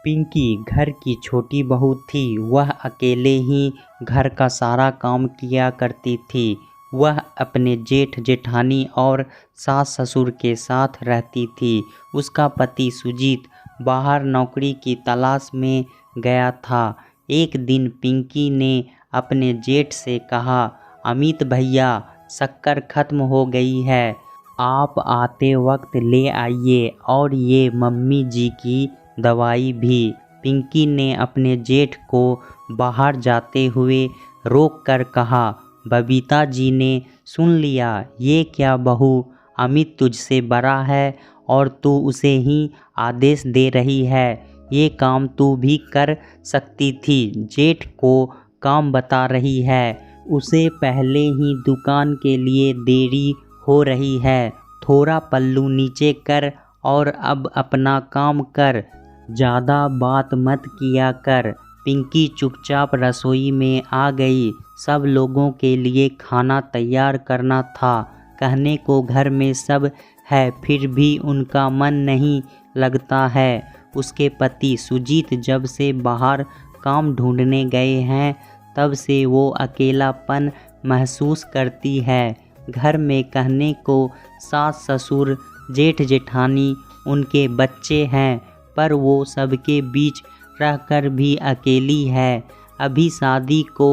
पिंकी घर की छोटी बहू थी। वह अकेले ही घर का सारा काम किया करती थी। वह अपने जेठ जेठानी और सास ससुर के साथ रहती थी। उसका पति सुजीत बाहर नौकरी की तलाश में गया था। एक दिन पिंकी ने अपने जेठ से कहा, अमित भैया, शक्कर खत्म हो गई है, आप आते वक्त ले आइए, और ये मम्मी जी की दवाई भी। पिंकी ने अपने जेठ को बाहर जाते हुए रोक कर कहा, बबीता जी ने सुन लिया। ये क्या बहू, अमित तुझसे बड़ा है और तू उसे ही आदेश दे रही है। ये काम तू भी कर सकती थी। जेठ को काम बता रही है। उसे पहले ही दुकान के लिए देरी हो रही है। थोड़ा पल्लू नीचे कर और अब अपना काम कर, ज़्यादा बात मत किया कर। पिंकी चुपचाप रसोई में आ गई। सब लोगों के लिए खाना तैयार करना था। कहने को घर में सब है, फिर भी उनका मन नहीं लगता है। उसके पति सुजीत जब से बाहर काम ढूंढने गए हैं, तब से वो अकेलापन महसूस करती है। घर में कहने को सास ससुर जेठ जेठानी उनके बच्चे हैं, पर वो सबके बीच रहकर भी अकेली है। अभी शादी को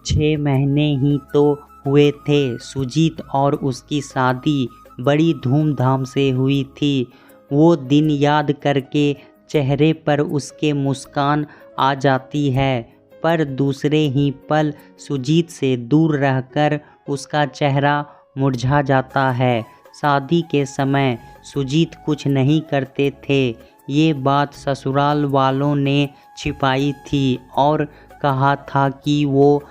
6 महीने ही तो हुए थे। सुजीत और उसकी शादी बड़ी धूमधाम से हुई थी। वो दिन याद करके चेहरे पर उसके मुस्कान आ जाती है, पर दूसरे ही पल सुजीत से दूर रहकर उसका चेहरा मुरझा जाता है। शादी के समय सुजीत कुछ नहीं करते थे। ये बात ससुराल वालों ने छिपाई थी और कहा था कि वो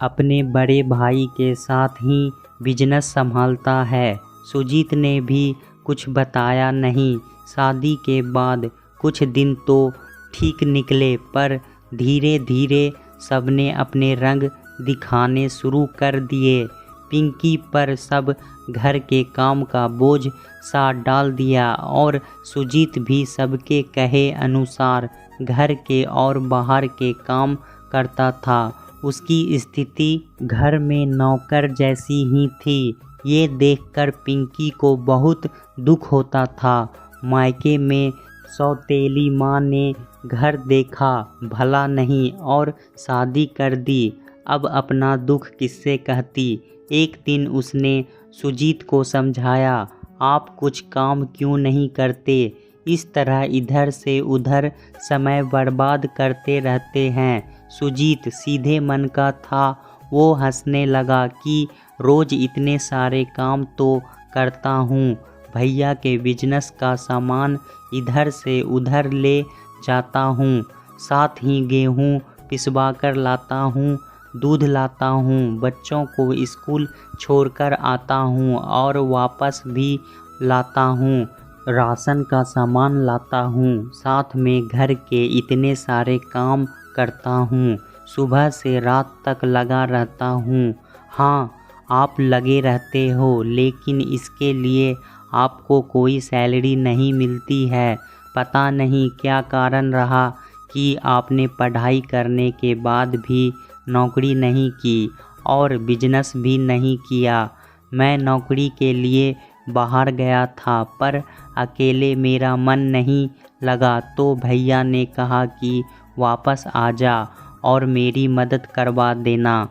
अपने बड़े भाई के साथ ही बिजनेस संभालता है। सुजीत ने भी कुछ बताया नहीं। शादी के बाद कुछ दिन तो ठीक निकले, पर धीरे धीरे सबने अपने रंग दिखाने शुरू कर दिए। पिंकी पर सब घर के काम का बोझ सा डाल दिया और सुजीत भी सबके कहे अनुसार घर के और बाहर के काम करता था। उसकी स्थिति घर में नौकर जैसी ही थी। ये देखकर पिंकी को बहुत दुख होता था। मायके में सौतेली माँ ने घर देखा भला नहीं और शादी कर दी। अब अपना दुख किससे कहती। एक दिन उसने सुजीत को समझाया, आप कुछ काम क्यों नहीं करते, इस तरह इधर से उधर समय बर्बाद करते रहते हैं। सुजीत सीधे मन का था। वो हंसने लगा कि रोज़ इतने सारे काम तो करता हूँ। भैया के बिजनेस का सामान इधर से उधर ले जाता हूँ, साथ ही गेहूँ पिसवा कर लाता हूँ, दूध लाता हूँ, बच्चों को स्कूल छोड़कर आता हूँ और वापस भी लाता हूँ, राशन का सामान लाता हूँ, साथ में घर के इतने सारे काम करता हूँ, सुबह से रात तक लगा रहता हूँ। हाँ, आप लगे रहते हो, लेकिन इसके लिए आपको कोई सैलरी नहीं मिलती है। पता नहीं क्या कारण रहा कि आपने पढ़ाई करने के बाद भी नौकरी नहीं की और बिजनेस भी नहीं किया। मैं नौकरी के लिए बाहर गया था, पर अकेले मेरा मन नहीं लगा, तो भैया ने कहा कि वापस आ जा और मेरी मदद करवा देना।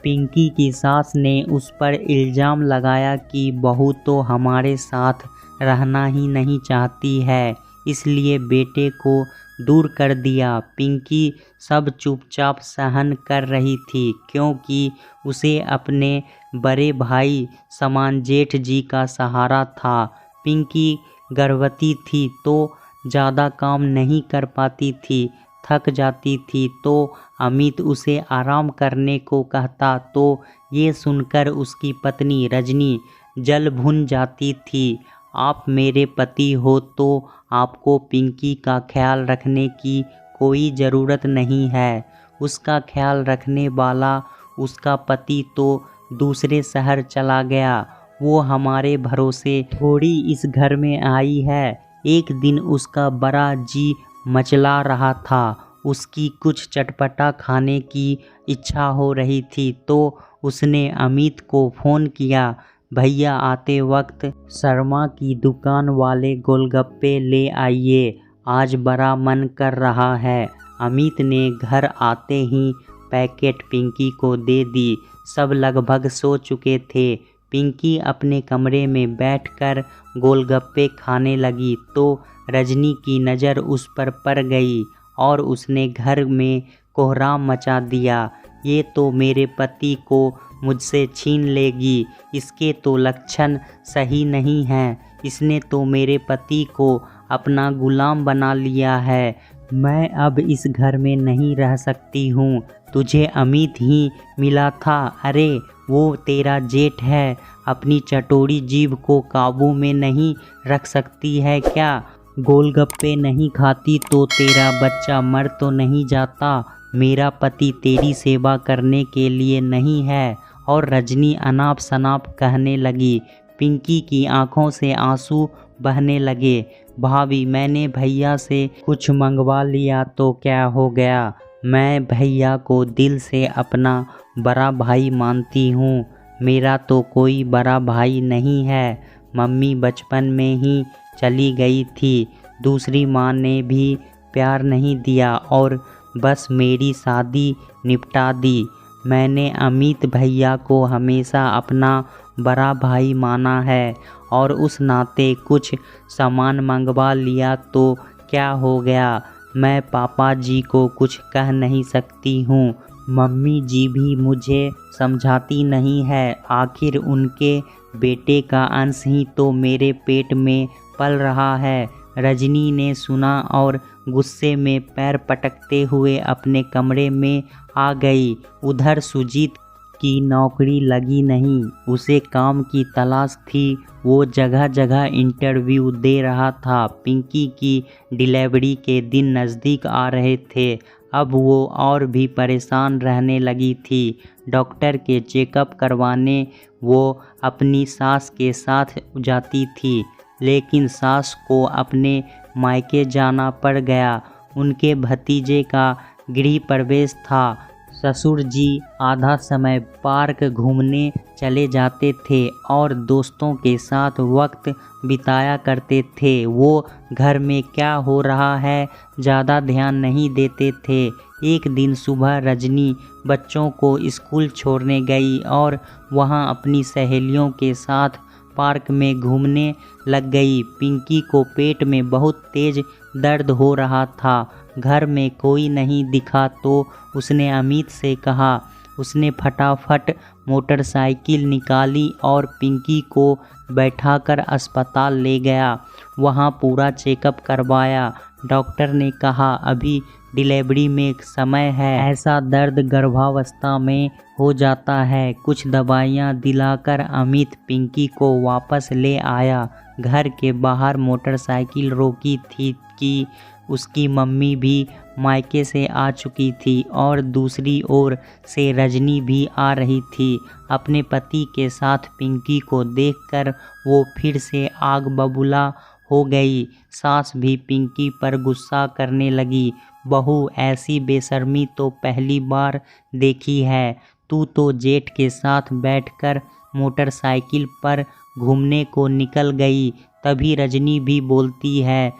पिंकी की सास ने उस पर इल्ज़ाम लगाया कि बहू तो हमारे साथ रहना ही नहीं चाहती है, इसलिए बेटे को दूर कर दिया। पिंकी सब चुपचाप सहन कर रही थी, क्योंकि उसे अपने बड़े भाई समान जेठ जी का सहारा था। पिंकी गर्भवती थी तो ज़्यादा काम नहीं कर पाती थी, थक जाती थी तो अमित उसे आराम करने को कहता, तो ये सुनकर उसकी पत्नी रजनी जल भुन जाती थी। आप मेरे पति हो तो आपको पिंकी का ख्याल रखने की कोई ज़रूरत नहीं है। उसका ख्याल रखने वाला उसका पति तो दूसरे शहर चला गया। वो हमारे भरोसे थोड़ी इस घर में आई है। एक दिन उसका बड़ा जी मचला रहा था। उसकी कुछ चटपटा खाने की इच्छा हो रही थी तो उसने अमित को फ़ोन किया। भैया आते वक्त शर्मा की दुकान वाले गोलगप्पे ले आइए, आज बड़ा मन कर रहा है। अमित ने घर आते ही पैकेट पिंकी को दे दी। सब लगभग सो चुके थे। पिंकी अपने कमरे में बैठकर गोलगप्पे खाने लगी तो रजनी की नज़र उस पर पड़ गई और उसने घर में कोहराम मचा दिया। ये तो मेरे पति को मुझसे छीन लेगी, इसके तो लक्षण सही नहीं हैं। इसने तो मेरे पति को अपना गुलाम बना लिया है। मैं अब इस घर में नहीं रह सकती हूँ। तुझे अमित ही मिला था। अरे वो तेरा जेठ है, अपनी चटोरी जीभ को काबू में नहीं रख सकती है क्या? गोलगप्पे नहीं खाती तो तेरा बच्चा मर तो नहीं जाता। मेरा पति तेरी सेवा करने के लिए नहीं है। और रजनी अनाप शनाप कहने लगी। पिंकी की आंखों से आंसू बहने लगे। भाभी, मैंने भैया से कुछ मंगवा लिया तो क्या हो गया? मैं भैया को दिल से अपना बड़ा भाई मानती हूँ। मेरा तो कोई बड़ा भाई नहीं है। मम्मी बचपन में ही चली गई थी। दूसरी माँ ने भी प्यार नहीं दिया और बस मेरी शादी निपटा दी। मैंने अमित भैया को हमेशा अपना बड़ा भाई माना है और उस नाते कुछ सामान मंगवा लिया तो क्या हो गया? मैं पापा जी को कुछ कह नहीं सकती हूँ। मम्मी जी भी मुझे समझाती नहीं है। आखिर उनके बेटे का अंश ही तो मेरे पेट में पल रहा है। रजनी ने सुना और गुस्से में पैर पटकते हुए अपने कमरे में आ गई। उधर सुजीत की नौकरी लगी नहीं, उसे काम की तलाश थी। वो जगह जगह इंटरव्यू दे रहा था। पिंकी की डिलीवरी के दिन नज़दीक आ रहे थे। अब वो और भी परेशान रहने लगी थी। डॉक्टर के चेकअप करवाने वो अपनी सास के साथ जाती थी, लेकिन सास को अपने मायके जाना पड़ गया। उनके भतीजे का गृह प्रवेश था। ससुर जी आधा समय पार्क घूमने चले जाते थे और दोस्तों के साथ वक्त बिताया करते थे। वो घर में क्या हो रहा है ज़्यादा ध्यान नहीं देते थे। एक दिन सुबह रजनी बच्चों को स्कूल छोड़ने गई और वहां अपनी सहेलियों के साथ पार्क में घूमने लग गई। पिंकी को पेट में बहुत तेज दर्द हो रहा था। घर में कोई नहीं दिखा तो उसने अमित से कहा। उसने फटाफट मोटरसाइकिल निकाली और पिंकी को बैठाकर अस्पताल ले गया। वहां पूरा चेकअप करवाया। डॉक्टर ने कहा अभी डिलीवरी में समय है, ऐसा दर्द गर्भावस्था में हो जाता है। कुछ दवाइयाँ दिलाकर अमित पिंकी को वापस ले आया। घर के बाहर मोटरसाइकिल रोकी थी कि उसकी मम्मी भी मायके से आ चुकी थी और दूसरी ओर से रजनी भी आ रही थी। अपने पति के साथ पिंकी को देखकर वो फिर से आग बबूला हो गई। सास भी पिंकी पर गुस्सा करने लगी। बहू, ऐसी बेशर्मी तो पहली बार देखी है। तू तो जेठ के साथ बैठकर मोटरसाइकिल पर घूमने को निकल गई। तभी रजनी भी बोलती है,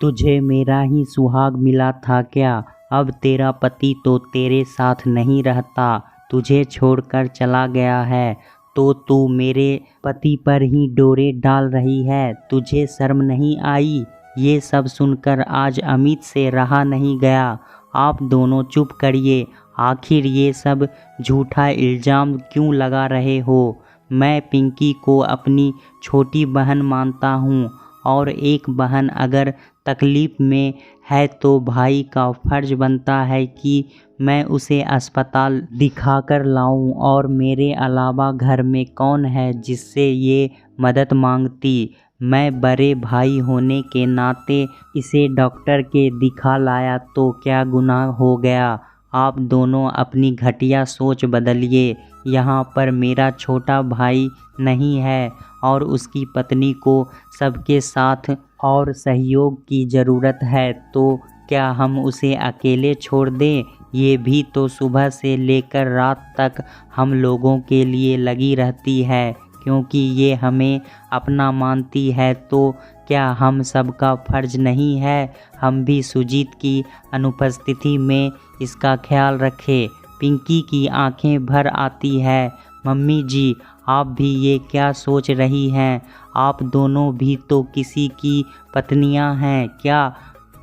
तुझे मेरा ही सुहाग मिला था क्या? अब तेरा पति तो तेरे साथ नहीं रहता, तुझे छोड़कर चला गया है, तो तू मेरे पति पर ही डोरे डाल रही है। तुझे शर्म नहीं आई? ये सब सुनकर आज अमित से रहा नहीं गया। आप दोनों चुप करिए। आखिर ये सब झूठा इल्ज़ाम क्यों लगा रहे हो? मैं पिंकी को अपनी छोटी बहन मानता हूँ और एक बहन अगर तकलीफ़ में है तो भाई का फ़र्ज़ बनता है कि मैं उसे अस्पताल दिखाकर लाऊं। और मेरे अलावा घर में कौन है जिससे ये मदद मांगती? मैं बड़े भाई होने के नाते इसे डॉक्टर के दिखा लाया तो क्या गुनाह हो गया? आप दोनों अपनी घटिया सोच बदलिए। यहाँ पर मेरा छोटा भाई नहीं है और उसकी पत्नी को सबके साथ और सहयोग की ज़रूरत है, तो क्या हम उसे अकेले छोड़ दें? ये भी तो सुबह से लेकर रात तक हम लोगों के लिए लगी रहती है, क्योंकि ये हमें अपना मानती है। तो क्या हम सबका फ़र्ज़ नहीं है हम भी सुजीत की अनुपस्थिति में इसका ख्याल रखें? पिंकी की आंखें भर आती है। मम्मी जी, आप भी ये क्या सोच रही हैं? आप दोनों भी तो किसी की पत्नियां हैं। क्या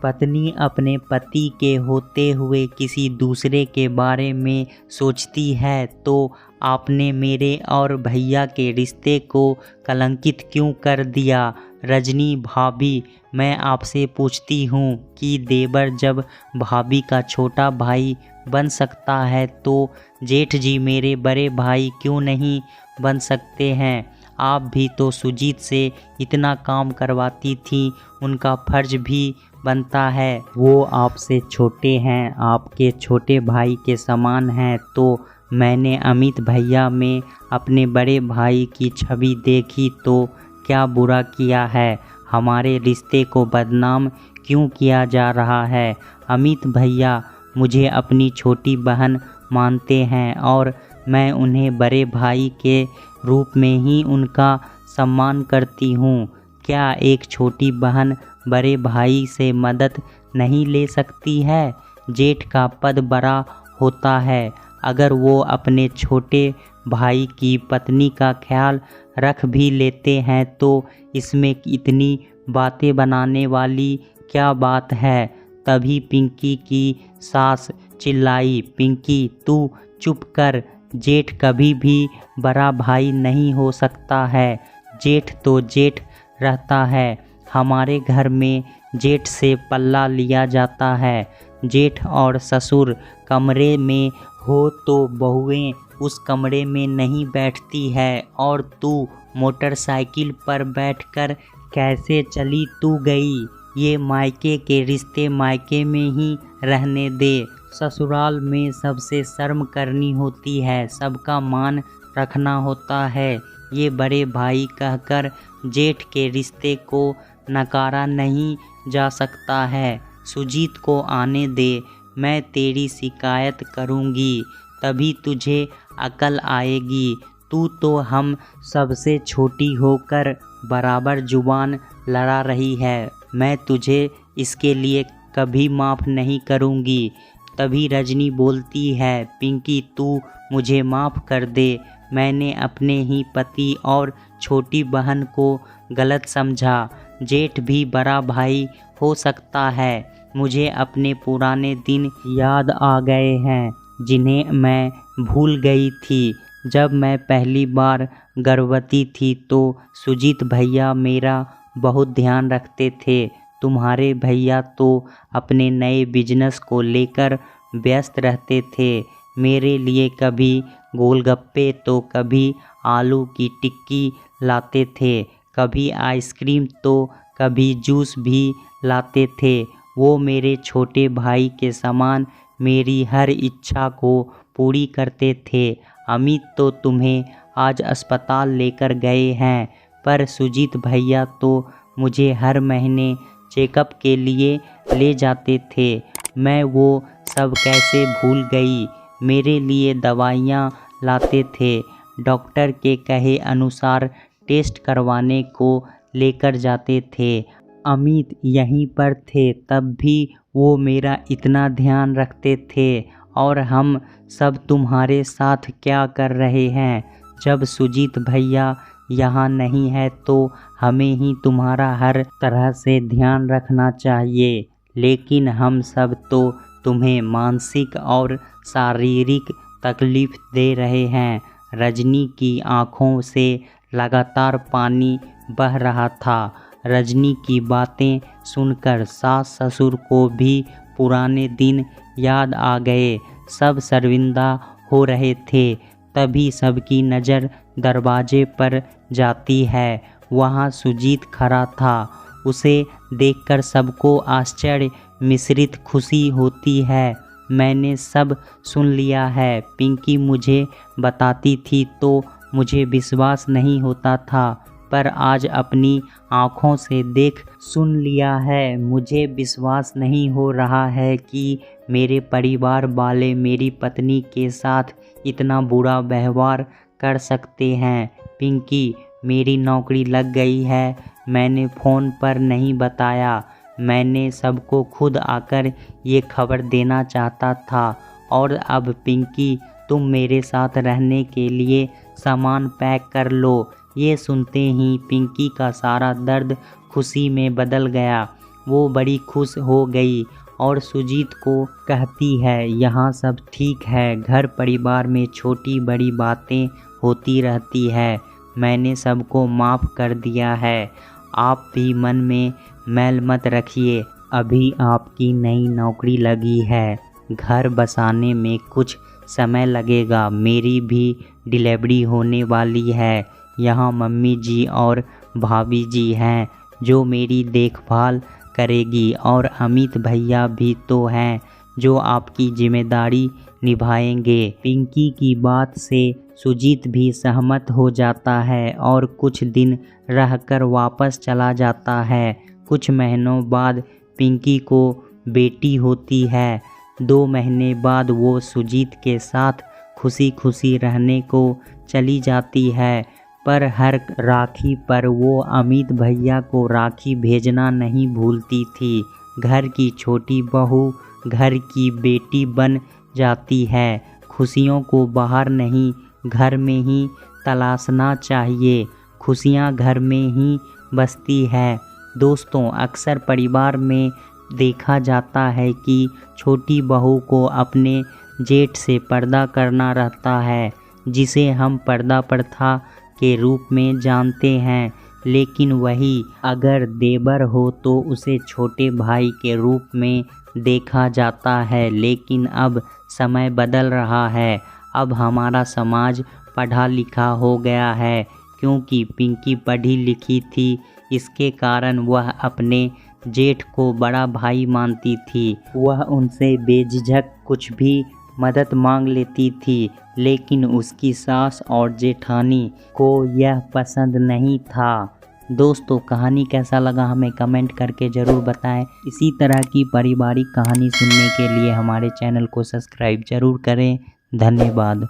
पत्नी अपने पति के होते हुए किसी दूसरे के बारे में सोचती है? तो आपने मेरे और भैया के रिश्ते को कलंकित क्यों कर दिया? रजनी भाभी, मैं आपसे पूछती हूँ कि देवर जब भाभी का छोटा भाई बन सकता है तो जेठ जी मेरे बड़े भाई क्यों नहीं बन सकते हैं? आप भी तो सुजीत से इतना काम करवाती थी, उनका फ़र्ज़ भी बनता है। वो आपसे छोटे हैं, आपके छोटे भाई के समान हैं। तो मैंने अमित भैया में अपने बड़े भाई की छवि देखी तो क्या बुरा किया है? हमारे रिश्ते को बदनाम क्यों किया जा रहा है? अमित भैया मुझे अपनी छोटी बहन मानते हैं और मैं उन्हें बड़े भाई के रूप में ही उनका सम्मान करती हूँ। क्या एक छोटी बहन बड़े भाई से मदद नहीं ले सकती है? जेठ का पद बड़ा होता है। अगर वो अपने छोटे भाई की पत्नी का ख्याल रख भी लेते हैं तो इसमें इतनी बातें बनाने वाली क्या बात है? तभी पिंकी की सास चिल्लाई, पिंकी तू चुप कर, जेठ कभी भी बड़ा भाई नहीं हो सकता है। जेठ तो जेठ रहता है। हमारे घर में जेठ से पल्ला लिया जाता है। जेठ और ससुर कमरे में हो तो बहुएं उस कमरे में नहीं बैठती है। और तू मोटरसाइकिल पर बैठकर कैसे चली तू गई? ये मायके के रिश्ते मायके में ही रहने दे। ससुराल में सबसे शर्म करनी होती है, सबका मान रखना होता है। ये बड़े भाई कहकर जेठ के रिश्ते को नकारा नहीं जा सकता है। सुजीत को आने दे, मैं तेरी शिकायत करूँगी, तभी तुझे अकल आएगी। तू तो हम सबसे छोटी होकर बराबर जुबान लड़ा रही है। मैं तुझे इसके लिए कभी माफ़ नहीं करूँगी। तभी रजनी बोलती है, पिंकी तू मुझे माफ़ कर दे। मैंने अपने ही पति और छोटी बहन को गलत समझा। जेठ भी बड़ा भाई हो सकता है। मुझे अपने पुराने दिन याद आ गए हैं, जिन्हें मैं भूल गई थी। जब मैं पहली बार गर्भवती थी तो सुजीत भैया मेरा बहुत ध्यान रखते थे। तुम्हारे भैया तो अपने नए बिजनेस को लेकर व्यस्त रहते थे। मेरे लिए कभी गोलगप्पे तो कभी आलू की टिक्की लाते थे, कभी आइसक्रीम तो कभी जूस भी लाते थे। वो मेरे छोटे भाई के समान मेरी हर इच्छा को पूरी करते थे। अमित तो तुम्हें आज अस्पताल लेकर गए हैं, पर सुजीत भैया तो मुझे हर महीने चेकअप के लिए ले जाते थे। मैं वो सब कैसे भूल गई? मेरे लिए दवाइयाँ लाते थे, डॉक्टर के कहे अनुसार टेस्ट करवाने को लेकर जाते थे। अमित यहीं पर थे तब भी वो मेरा इतना ध्यान रखते थे। और हम सब तुम्हारे साथ क्या कर रहे हैं? जब सुजीत भैया यहाँ नहीं है तो हमें ही तुम्हारा हर तरह से ध्यान रखना चाहिए। लेकिन हम सब तो तुम्हें मानसिक और शारीरिक तकलीफ़ दे रहे हैं। रजनी की आँखों से लगातार पानी बह रहा था। रजनी की बातें सुनकर सास ससुर को भी पुराने दिन याद आ गए। सब शर्मिंदा हो रहे थे। तभी सबकी नज़र दरवाजे पर जाती है। वहाँ सुजीत खड़ा था। उसे देखकर सबको आश्चर्य मिश्रित खुशी होती है। मैंने सब सुन लिया है। पिंकी मुझे बताती थी तो मुझे विश्वास नहीं होता था, पर आज अपनी आँखों से देख सुन लिया है। मुझे विश्वास नहीं हो रहा है कि मेरे परिवार वाले मेरी पत्नी के साथ इतना बुरा व्यवहार कर सकते हैं। पिंकी, मेरी नौकरी लग गई है। मैंने फ़ोन पर नहीं बताया। मैंने सबको खुद आकर ये खबर देना चाहता था। और अब पिंकी, तुम मेरे साथ रहने के लिए सामान पैक कर लो। ये सुनते ही पिंकी का सारा दर्द खुशी में बदल गया। वो बड़ी खुश हो गई और सुजीत को कहती है, यहाँ सब ठीक है। घर परिवार में छोटी बड़ी बातें होती रहती है। मैंने सबको माफ़ कर दिया है। आप भी मन में मैल मत रखिए। अभी आपकी नई नौकरी लगी है। घर बसाने में कुछ समय लगेगा। मेरी भी डिलीवरी होने वाली है। यहाँ मम्मी जी और भाभी जी हैं जो मेरी देखभाल करेगी, और अमित भैया भी तो हैं जो आपकी जिम्मेदारी निभाएंगे। पिंकी की बात से सुजीत भी सहमत हो जाता है और कुछ दिन रहकर वापस चला जाता है। कुछ महीनों बाद पिंकी को बेटी होती है। 2 महीने बाद वो सुजीत के साथ खुशी खुशी रहने को चली जाती है। पर हर राखी पर वो अमित भैया को राखी भेजना नहीं भूलती थी। घर की छोटी बहू घर की बेटी बन जाती है। खुशियों को बाहर नहीं, घर में ही तलाशना चाहिए। खुशियाँ घर में ही बसती है। दोस्तों, अक्सर परिवार में देखा जाता है कि छोटी बहू को अपने जेठ से पर्दा करना रहता है, जिसे हम पर्दा प्रथा के रूप में जानते हैं। लेकिन वही अगर देवर हो तो उसे छोटे भाई के रूप में देखा जाता है। लेकिन अब समय बदल रहा है। अब हमारा समाज पढ़ा लिखा हो गया है। क्योंकि पिंकी पढ़ी लिखी थी, इसके कारण वह अपने जेठ को बड़ा भाई मानती थी। वह उनसे बेझिझक कुछ भी मदद मांग लेती थी। लेकिन उसकी सास और जेठानी को यह पसंद नहीं था। दोस्तों, कहानी कैसा लगा हमें कमेंट करके ज़रूर बताएं। इसी तरह की पारिवारिक कहानी सुनने के लिए हमारे चैनल को सब्सक्राइब ज़रूर करें। धन्यवाद।